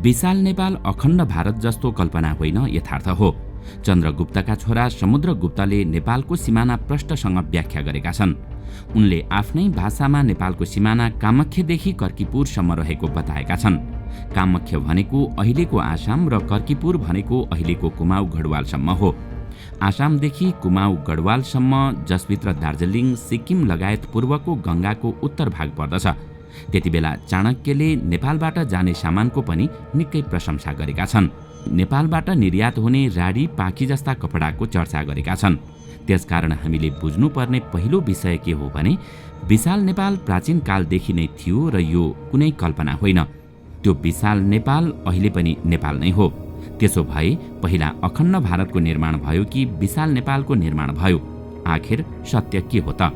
विशाल नेपाल अखण्ड भारत जस्तो कल्पना होइन, यथार्थ हो। चन्द्रगुप्तका छोरा समुद्रगुप्तले नेपालको सिमाना प्रष्टसँग व्याख्या गरेका छन्। उनले आफ्नै भाषामा नेपालको सिमाना कामख्यदेखि कर्कीपुरसम्म रहेको बताएका छन्। कामख्य भनेको अहिलेको आसाम र कर्कीपुर भनेको अहिलेको कुमाउ गढवालसम्म हो। आसामदेखि कुमाउ गढवालसम्म, जसभित्र दार्जिलिङ, सिक्किम लगायत पूर्वको गङ्गाको उत्तर भाग पर्दछ। त्यतिबेला चाणक्यले नेपालबाट जाने सामानको पनि निकै प्रशंसा गरेका छन्। नेपालबाट निर्यात हुने राडी, पाखी जस्ता कपडाको चर्चा गरेका छन्। त्यसकारण हामीले बुझ्नुपर्ने पहिलो विषय के हो भने विशाल नेपाल प्राचीन कालदेखि नै थियो र यो कुनै कल्पना होइन। त्यो विशाल नेपाल अहिले पनि नेपाल नै हो। त्यसो भए पहिला अखण्ड भारतको निर्माण भयो कि विशाल नेपालको निर्माण भयो? आखिर सत्य के हो त?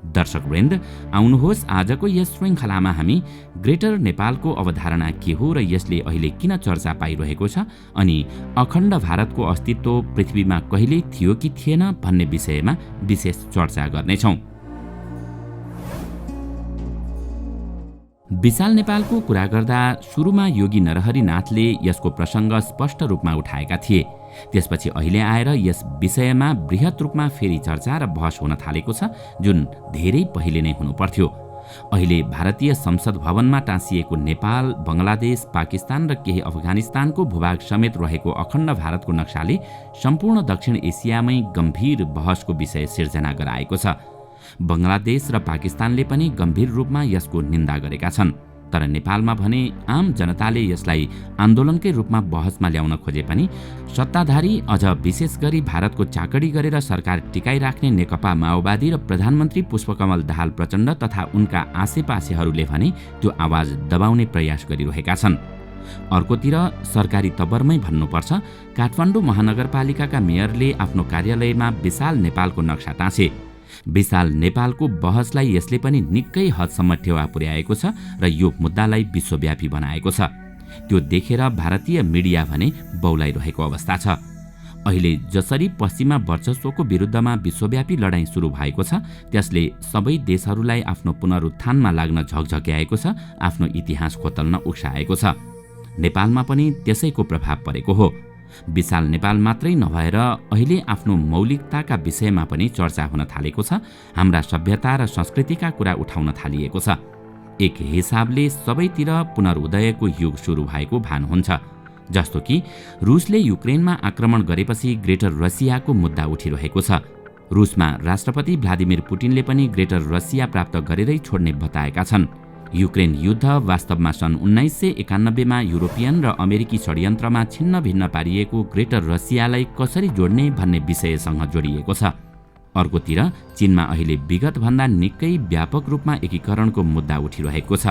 दर्शकवृन्द, आउनुहोस् आजको यस श्रृङ्खलामा हामी ग्रेटर नेपालको अवधारणा के हो र यसले अहिले किन चर्चा पाइरहेको छ अनि अखण्ड भारतको अस्तित्व पृथ्वीमा कहिल्यै थियो कि थिएन भन्ने विषयमा विशेष चर्चा गर्नेछौँ। विशाल नेपालको कुरा गर्दा सुरुमा योगी नरहरि नाथले यसको प्रसङ्ग स्पष्ट रूपमा उठाएका थिए। त्यसपछि अहिले आएर यस विषयमा बृहत रूपमा फेरि चर्चा र बहस हुन थालेको छ, जुन धेरै पहिले नै हुनुपर्थ्यो। अहिले भारतीय संसद भवनमा टाँसिएको नेपाल, बङ्गलादेश, पाकिस्तान र केही अफगानिस्तानको भूभाग समेत रहेको अखण्ड भारतको नक्साले सम्पूर्ण दक्षिण एसियामै गम्भीर बहसको विषय सिर्जना गराएको छ। बङ्गलादेश र पाकिस्तानले पनि गम्भीर रूपमा यसको निन्दा गरेका छन्। तर नेपालमा भने आम जनताले यसलाई आन्दोलनकै रूपमा बहसमा ल्याउन खोजे पनि सत्ताधारी, अझ विशेष गरी भारतको चाकडी गरेर सरकार टिकाइराख्ने नेकपा माओवादी र प्रधानमन्त्री पुष्पकमल दाहाल प्रचण्ड तथा उनका आसेपासेहरूले भने त्यो आवाज दबाउने प्रयास गरिरहेका छन्। अर्कोतिर सरकारी तवरमै भन्नुपर्छ, काठमाडौँ महानगरपालिकाका मेयरले आफ्नो कार्यालयमा विशाल नेपालको नक्सा टाँसे। विशाल नेपालको बहसलाई यसले पनि निकै हदसम्म टेवा पुर्याएको छ र यो मुद्दालाई विश्वव्यापी बनाएको छ। त्यो देखेर भारतीय मिडिया भने बौलाइरहेको अवस्था छ। अहिले जसरी पश्चिमा वर्चस्वको विरुद्धमा विश्वव्यापी लडाईँ सुरु भएको छ, त्यसले सबै देशहरूलाई आफ्नो पुनरुत्थानमा लाग्न झकझक्याएको छ, आफ्नो इतिहास खोतल्न उक्साएको छ। नेपालमा पनि त्यसैको प्रभाव परेको हो। विशाल नेपाल मात्रै नभएर अहिले आफ्नो मौलिकताका विषयमा पनि चर्चा हुन थालेको छ। हाम्रा सभ्यता र संस्कृतिका कुरा उठाउन थालिएको छ। एक हिसाबले सबैतिर पुनरुदयको युग सुरु भएको भान हुन्छ। जस्तो कि रुसले युक्रेनमा आक्रमण गरेपछि ग्रेटर रसियाको मुद्दा उठिरहेको छ। रुसमा राष्ट्रपति भ्लादिमिर पुटिनले पनि ग्रेटर रसिया प्राप्त गरेरै छोड्ने बताएका छन्। युक्रेन युद्ध वास्तवमा सन् 1991मा युरोपियन र अमेरिकी षड्यन्त्रमा छिन्न भिन्न पारिएको ग्रेटर रसियालाई कसरी जोड्ने भन्ने विषयसँग जोडिएको छ। अर्कोतिर चीनमा अहिले विगतभन्दा निकै व्यापक रूपमा एकीकरणको मुद्दा उठिरहेको छ।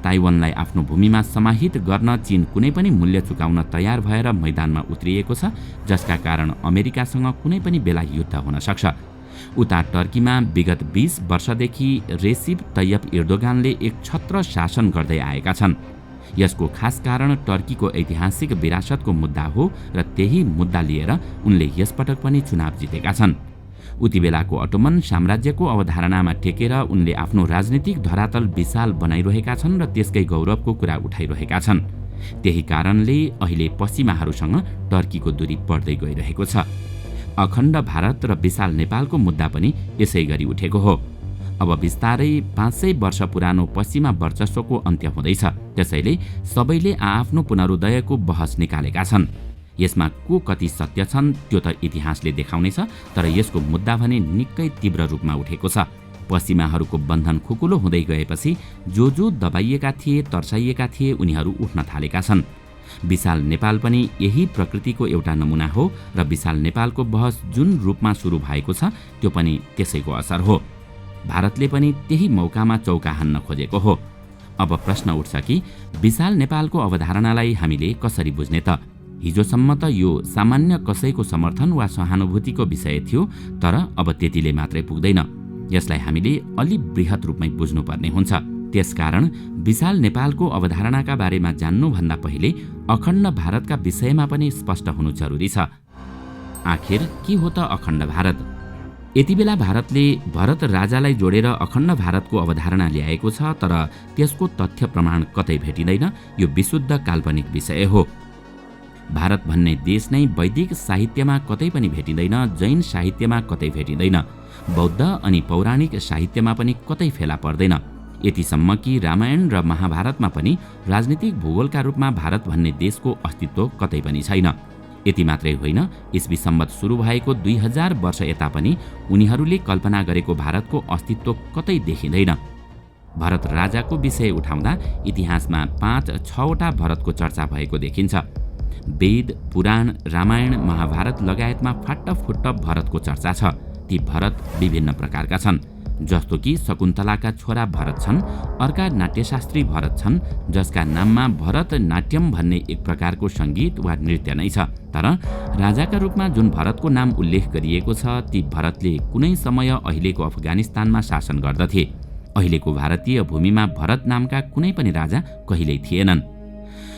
ताइवानलाई आफ्नो भूमिमा समाहित गर्न चीन कुनै पनि मूल्य चुकाउन तयार भएर मैदानमा उत्रिएको छ, जसका कारण अमेरिकासँग कुनै पनि बेला युद्ध हुन सक्छ। उता टर्कीमा विगत 20 वर्षदेखि रेसिप तय्यप एर्दोगानले एक छत्र शासन गर्दै आएका छन्। यसको खास कारण टर्कीको ऐतिहासिक विरासतको मुद्दा हो र त्यही मुद्दा लिएर उनले यसपटक पनि चुनाव जितेका छन्। उतिबेलाको अटोमन साम्राज्यको अवधारणामा टेकेर उनले आफ्नो राजनीतिक धरातल विशाल बनाइरहेका छन् र त्यसकै गौरवको कुरा उठाइरहेका छन्। त्यही कारणले अहिले पश्चिमाहरूसँग टर्कीको दूरी बढ्दै गइरहेको छ। अखण्ड भारत र विशाल नेपालको मुद्दा पनि यसै गरी उठेको हो। अब बिस्तारै 500 वर्ष पुरानो पश्चिमा वर्चस्वको अन्त्य हुँदैछ। त्यसैले सबैले आआफ्नो पुनरुदयको बहस निकालेका छन्। यसमा को कति सत्य छन् त्यो त इतिहासले देखाउनेछ, तर यसको मुद्दा भने निकै तीव्र रूपमा उठेको छ। पश्चिमाहरूको बन्धन खुकुलो हुँदै गएपछि जो दबाइएका थिए, तर्साइएका थिए, उनीहरू उठ्न थालेका छन्। विशाल नेपाल पनि यही प्रकृतिको एउटा नमुना हो र विशाल नेपालको बहस जुन रूपमा सुरु भएको छ त्यो पनि त्यसैको असर हो। भारतले पनि त्यही मौकामा चौका हान्न खोजेको हो। अब प्रश्न उठ्छ कि विशाल नेपालको अवधारणालाई हामीले कसरी बुझ्ने त? हिजोसम्म त यो सामान्य कसैको समर्थन वा सहानुभूतिको विषय थियो, तर अब त्यतिले मात्रै पुग्दैन। यसलाई हामीले अलि बृहत रूपमै बुझ्नुपर्ने हुन्छ। त्यसकारण विशाल नेपालको अवधारणाका बारेमा जान्नुभन्दा पहिले अखण्ड भारतका विषयमा पनि स्पष्ट हुनु जरुरी छ। आखिर के हो त अखण्ड भारत? यति बेला भारतले भरत राजालाई जोडेर अखण्ड भारतको अवधारणा ल्याएको छ, तर त्यसको तथ्य प्रमाण कतै भेटिँदैन। यो विशुद्ध काल्पनिक विषय हो। भारत भन्ने देश नै वैदिक साहित्यमा कतै पनि भेटिँदैन, जैन साहित्यमा कतै भेटिँदैन, बौद्ध अनि पौराणिक साहित्यमा पनि कतै फेला पर्दैन। यतिसम्म कि रामायण र महाभारतमा पनि राजनीतिक भूगोलका रूपमा भारत भन्ने देशको अस्तित्व कतै पनि छैन। यति मात्रै होइन, ईस्वी सम्वत सुरु भएको 2000 वर्ष यता पनि उनीहरूले कल्पना गरेको भारतको अस्तित्व कतै देखिँदैन। भरत राजाको विषय उठाउँदा इतिहासमा 5-6 वटा भरतको चर्चा भएको देखिन्छ। वेद, पुराण, रामायण, महाभारत लगायतमा फाट्टफुट्ट भरतको चर्चा छ। ती भरत विभिन्न प्रकारका छन्, जस्तो कि शकुन्तलाका छोरा भरत छन्, अर्का नाट्यशास्त्री भरत छन्, जसका नाममा भरत नाट्यम भन्ने एक प्रकारको सङ्गीत वा नृत्य नै छ। तर राजाका रूपमा जुन भरतको नाम उल्लेख गरिएको छ, ती भरतले कुनै समय अहिलेको अफगानिस्तानमा शासन गर्दथे। अहिलेको भारतीय भूमिमा भरत नामका कुनै पनि राजा कहिल्यै थिएनन्।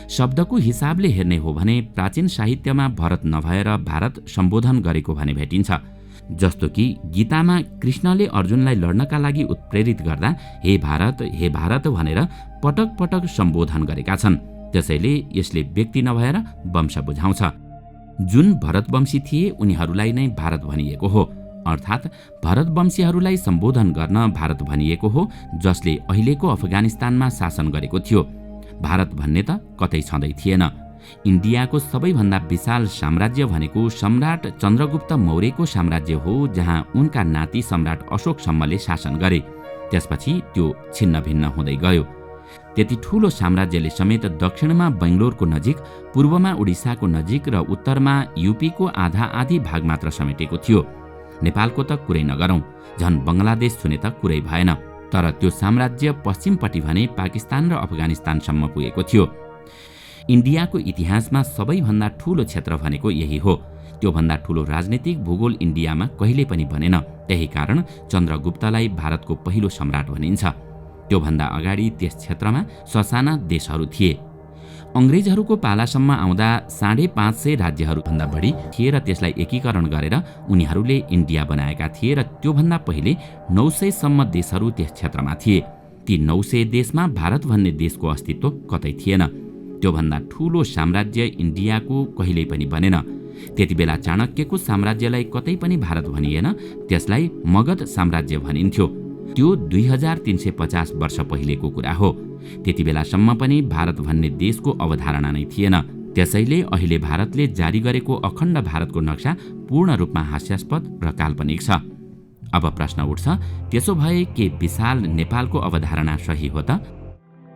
शब्दको हिसाबले हेर्ने हो भने प्राचीन साहित्यमा भरत नभएर भारत सम्बोधन गरेको भने भेटिन्छ। जस्तो कि गीतामा कृष्णले अर्जुनलाई लड्नका लागि उत्प्रेरित गर्दा हे भारत भनेर पटक पटक सम्बोधन गरेका छन्। त्यसैले यसले व्यक्ति नभएर वंश बुझाउँछ। जुन भरतवंशी थिए उनीहरूलाई नै भारत भनिएको हो, अर्थात् भरतवंशीहरूलाई सम्बोधन गर्न भारत भनिएको हो, जसले अहिलेको अफगानिस्तानमा शासन गरेको थियो। भारत भन्ने त कतै छँदै थिएन। इन्डियाको सबैभन्दा विशाल साम्राज्य भनेको सम्राट चन्द्रगुप्त मौर्यको साम्राज्य हो, जहाँ उनका नाति सम्राट अशोकसम्मले शासन गरे। त्यसपछि त्यो छिन्न भिन्न हुँदै गयो। त्यति ठूलो साम्राज्यले समेत दक्षिणमा बेङ्गलोरको नजिक, पूर्वमा उडिसाको नजिक र उत्तरमा यूपीको आधा भाग मात्र समेटेको थियो। नेपालको त कुरै नगरौँ, झन् बङ्गलादेश छुने त कुरै भएन। तर त्यो साम्राज्य पश्चिमपट्टि भने पाकिस्तान र अफगानिस्तानसम्म पुगेको थियो। इन्डियाको इतिहासमा सबैभन्दा ठूलो क्षेत्र भनेको यही हो। त्योभन्दा ठूलो राजनीतिक भूगोल इन्डियामा कहिले पनि बनेन। त्यही कारण चन्द्रगुप्तलाई भारतको पहिलो सम्राट भनिन्छ। त्योभन्दा अगाडि त्यस क्षेत्रमा ससाना देशहरू थिए। अङ्ग्रेजहरूको पालासम्म आउँदा 550 राज्यहरूभन्दा बढी थिए र त्यसलाई एकीकरण गरेर उनीहरूले इन्डिया बनाएका थिए र त्योभन्दा पहिले 900 सम्म देशहरू त्यस क्षेत्रमा थिए। ती 900 देशमा भारत भन्ने देशको अस्तित्व कतै थिएन। त्योभन्दा ठूलो साम्राज्य इन्डियाको कहिल्यै पनि बनेन। त्यति बेला चाणक्यको साम्राज्यलाई कतै पनि भारत भनिएन, त्यसलाई मगध साम्राज्य भनिन्थ्यो। त्यो 2350 वर्ष पहिलेको कुरा हो। त्यति बेलासम्म पनि भारत भन्ने देशको अवधारणा नै थिएन। त्यसैले अहिले भारतले जारी गरेको अखण्ड भारतको नक्सा पूर्ण रूपमा हास्यास्पद र काल्पनिक छ। अब प्रश्न उठ्छ, त्यसो भए के विशाल नेपालको अवधारणा सही हो त?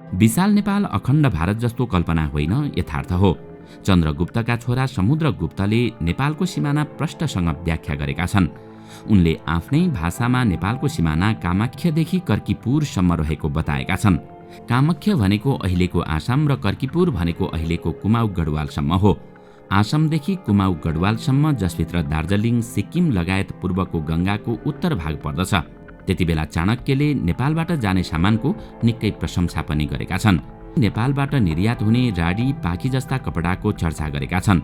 विशाल नेपाल अखण्ड भारत जस्तो कल्पना होइन, यथार्थ हो। चन्द्रगुप्तका छोरा समुद्रगुप्तले नेपालको सिमाना प्रष्टसँग व्याख्या गरेका छन्। उनले आफ्नै भाषामा नेपालको सिमाना कामाख्यादेखि कर्कीपुरसम्म रहेको बताएका छन्। कामाख्या भनेको अहिलेको आसाम र कर्कीपुर भनेको अहिलेको कुमाऊ गढवालसम्म हो। आसामदेखि कुमाऊ गढवालसम्म, जसभित्र दार्जिलिङ, सिक्किम लगायत पूर्वको गङ्गाको उत्तर भाग पर्दछ। त्यति बेला चाणक्यले नेपालबाट जाने सामानको निकै प्रशंसा पनि गरेका छन्। नेपालबाट निर्यात हुने राडी, पाखी जस्ता कपडाको चर्चा गरेका छन्।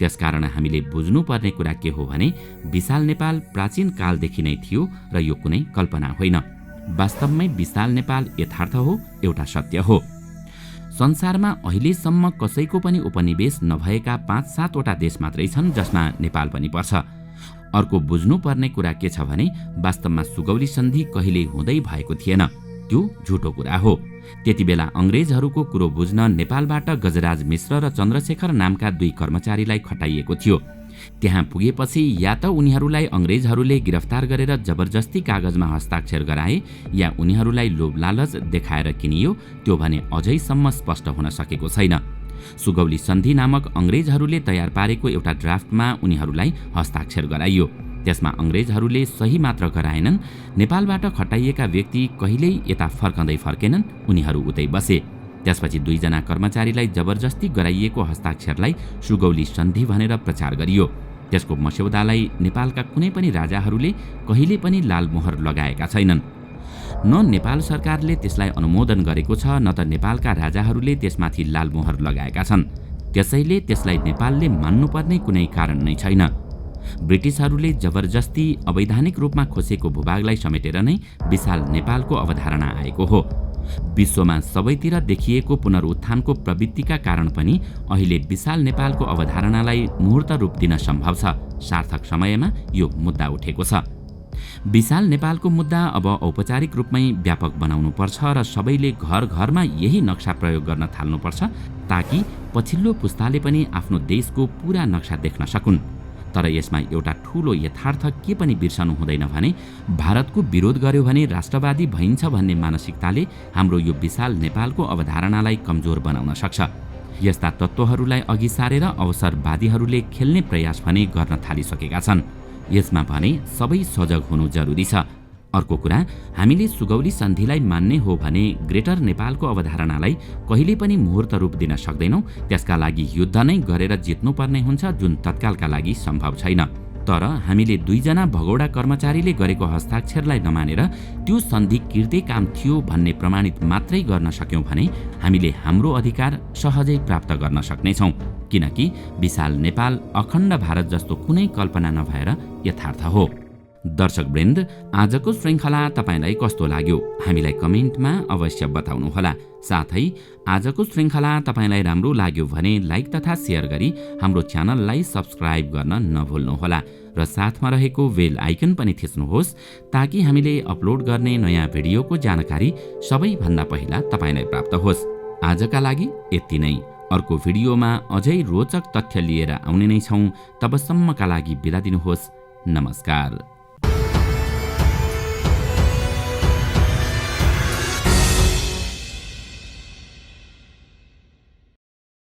त्यसकारण हामीले बुझ्नुपर्ने कुरा के हो भने विशाल नेपाल प्राचीन कालदेखि नै थियो र यो कुनै कल्पना होइन। वास्तवमै विशाल नेपाल यथार्थ हो, एउटा सत्य हो। संसारमा अहिलेसम्म कसैको पनि उपनिवेश नभएका 5-7 वटा देश मात्रै छन्, जसमा नेपाल पनि पर्छ। अर्को बुझ्नुपर्ने कुरा के छ भने वास्तवमा सुगौली सन्धि कहिल्यै हुँदै भएको थिएन। त्यो झुटो कुरा हो। त्यति बेला अङ्ग्रेजहरूको कुरो बुझ्न नेपालबाट गजराज मिश्र र चन्द्रशेखर नामका 2 कर्मचारीलाई खटाइएको थियो। त्यहाँ पुगेपछि या त उनीहरूलाई अङ्ग्रेजहरूले गिरफ्तार गरेर जबरजस्ती कागजमा हस्ताक्षर गराए, या उनीहरूलाई लोभ लालच देखाएर किनियो। त्यो भने अझैसम्म स्पष्ट हुन सकेको छैन। सुगौली सन्धि नामक अङ्ग्रेजहरूले तयार पारेको एउटा ड्राफ्टमा उनीहरूलाई हस्ताक्षर गराइयो। त्यसमा अङ्ग्रेजहरूले सही मात्र गराएनन्। नेपालबाट खटाइएका व्यक्ति कहिल्यै यता फर्कँदै फर्केनन्, उनीहरू उतै बसे। त्यसपछि 2 जना कर्मचारीलाई जबरजस्ती गराइएको हस्ताक्षरलाई सुगौली सन्धि भनेर प्रचार गरियो। त्यसको मस्यौदालाई नेपालका कुनै पनि राजाहरूले कहिले पनि लाल मोहर लगाएका छैनन्। न नेपाल सरकारले त्यसलाई अनुमोदन गरेको छ, न त नेपालका राजाहरूले त्यसमाथि लाल मोहर लगाएका छन्। त्यसैले त्यसलाई नेपालले मान्नुपर्ने कुनै कारण नै छैन। ब्रिटिसहरूले जबरजस्ती अवैधानिक रूपमा खोसेको भूभागलाई समेटेर नै विशाल नेपालको अवधारणा आएको हो। विश्वमा सबैतिर देखिएको पुनरुत्थानको प्रवृत्तिका कारण पनि अहिले विशाल नेपालको अवधारणालाई मूर्त रूप दिन सम्भव छ। सार्थक समयमा यो मुद्दा उठेको छ। विशाल नेपालको मुद्दा अब औपचारिक रूपमै व्यापक बनाउनु पर्छ र सबैले घर घरमा यही नक्सा प्रयोग गर्न थाल्नुपर्छ ताकि पछिल्लो पुस्ताले पनि आफ्नो देशको पूरा नक्सा देख्न सकुन्। तर यसमा एउटा ठूलो यथार्थ के पनि बिर्सनु हुँदैन भने भारतको विरोध गर्यो भने राष्ट्रवादी भइन्छ भन्ने मानसिकताले हाम्रो यो विशाल नेपालको अवधारणालाई कमजोर बनाउन सक्छ। यस्ता तत्त्वहरूलाई अघि सारेर अवसरवादीहरूले खेल्ने प्रयास भने गर्न थालिसकेका छन्। यसमा भने सबै सजग हुनु जरुरी छ। अर्को कुरा, हामीले सुगौली सन्धिलाई मान्ने हो भने ग्रेटर नेपालको अवधारणालाई कहिले पनि मुहूर्त रूप दिन सक्दैनौँ। त्यसका लागि युद्ध नै गरेर जित्नुपर्ने हुन्छ, जुन तत्कालका लागि सम्भव छैन। तर हामीले दुईजना भगौडा कर्मचारीले गरेको हस्ताक्षरलाई नमानेर त्यो सन्धि किर्ते काम थियो भन्ने प्रमाणित मात्रै गर्न सक्यौँ भने हामीले हाम्रो अधिकार सहजै प्राप्त गर्न सक्नेछौँ। किनकि विशाल नेपाल अखण्ड भारत जस्तो कुनै कल्पना नभएर यथार्थ हो। दर्शकवृन्द, आजको श्रृङ्खला तपाईलाई कस्तो लाग्यो हामीलाई कमेन्टमा अवश्य बताउनुहोला। साथै आजको श्रृङ्खला तपाईलाई राम्रो लाग्यो भने लाइक तथा सेयर गरी हाम्रो च्यानललाई सब्स्क्राइब गर्न नभुल्नुहोला र साथमा रहेको बेल आइकन पनि थिच्नुहोस् ताकि हामीले अपलोड गर्ने नयाँ भिडियोको जानकारी सबैभन्दा पहिला तपाईलाई प्राप्त होस्। आजका लागि यति नै। अर्को भिडियोमा अझै रोचक तथ्य लिएर आउने नै छौँ। तबसम्मका लागि बिदा दिनुहोस्। नमस्कार।